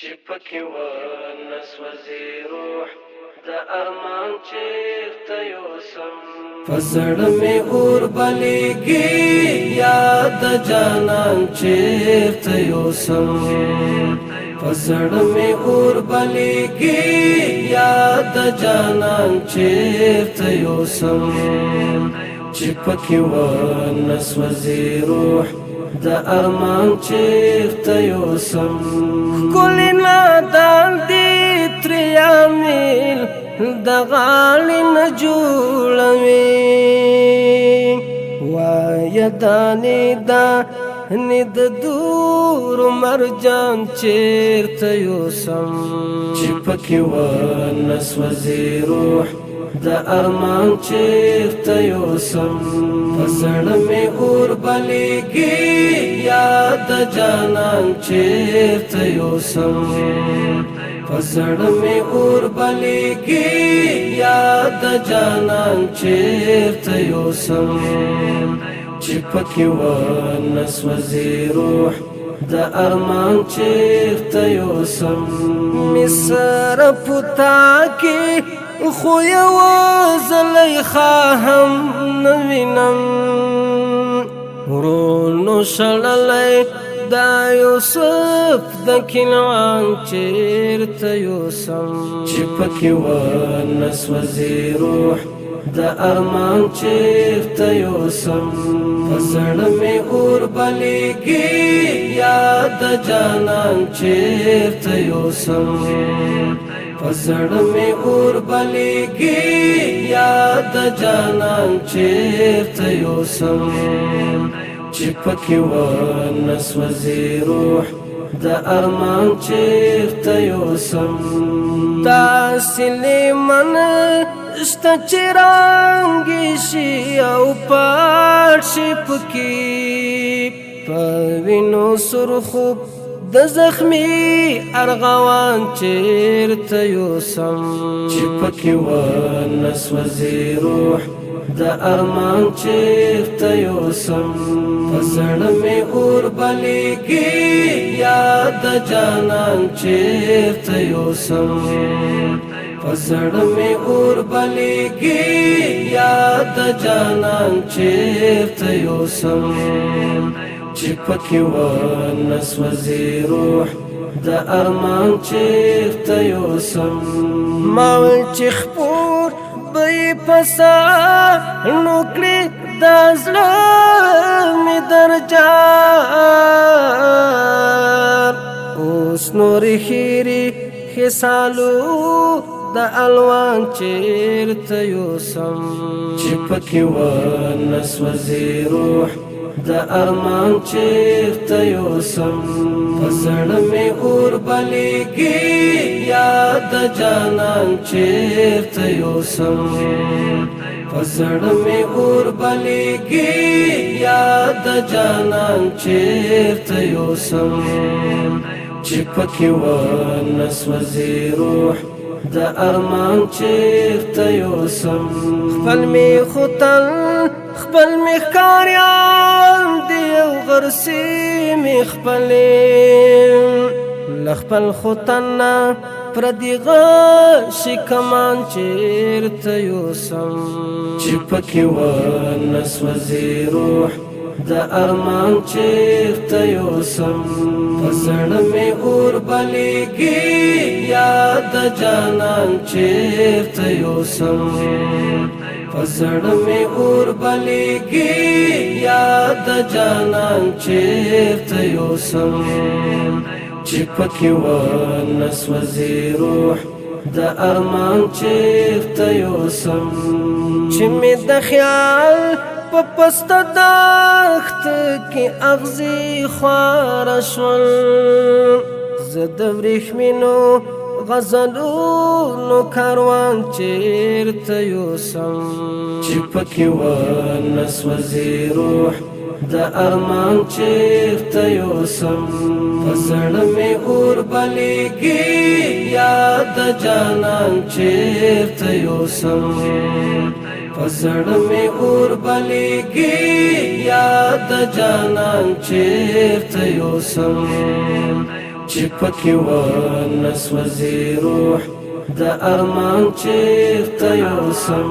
چې پکې ونسوځي روح د ارمان چیرته یوسم په زړه مې اور بلیږي یاد جانان چیرته یوسم په زړه مې اور بلیږي یاد جانان چیرته یوسم چې پکې ونسوځي روح د ارمان چیرته یوسم ښکلې نادان دي ترې عامل د غاړې نه جوړوي وایه دانې دانې د دور مرجان چیرته یوسم چې پکې ونسوځي روح د ارمان چیرته یوسم په زړه مې اور بلیږي یاد جانان چیرته یوسم په زړه مې اور بلیږي یاد جانان چیرته یوسم چې پکې ونسوځي روح د ارمان چیرته یوسم مصر پتا کې خو یو زلیخا هم نوینم ورونو شړلی دا یوسف د کنعان چیرته یوسم چې پکې ونسوځي روح د ارمان چیرته یوسم په زړه مې اور بلیږي یاد جانان چیرته یوسم په زړه مې اور بلیږي یاد جانان چیرته یوسم چې پکې ونسوځي روح د ارمان چیرته یوسم داسې لیمن شته چې رنګې شي او پاټ شي پکې په وینو سرخو د زخمي ارغوان چیرته یوسم چې پکې ونسوځي روح د ارمان چیرته یوسم په زړه مې اور بلیږي یاد جانان چیرته یوسم په زړه مې اور بلیږي یاد جانان چیرته یوسم چې پکې ونسوځي روح د ارمان چیرته یوسم ما ویل چې خپور به یې په ساړو کړي دا زړه مې درجار اوس نورې خیرې خسالو د الوان چیرته یوسم چې پکې ونسوځي روح د ارمان چیرته یوسم په زړه مې اور بلیږي یاد جانان چیرته یوسم په زړه مې اور بلیږي یاد جانان چیرته یوسم چې پکې ونسوځي روح د ارمان چیرته یوسم خپل می خوتل خپل می ښکاریان دی او غرسي می خپلې لخپل خوتن پردي غشي کمان چیرته یوسم چې پکې ونسوځي روح د ارمان چیرته یوسم په زړه مې اور بلیږي یاد جانان چیرته یوسم په زړه مې اور بلیږي یاد جانان چیرته یوسم چې پکې ونسوځي روح د ارمان چیرته یوسم چې مې د خیال په پسته دښت کې اغزي خواره شول زه د وریښمینو غزلونو کاروان چیرته یوسم چې پکې ونسوځي روح د ارمان چیرته یوسم په زړه مې اور بلیږي یاد جانان چیرته یوسم په زړه مې اور بلیږي یاد جانان چیرته یوسم چې پکې ونسوځي روح د ارمان چیرته یوسم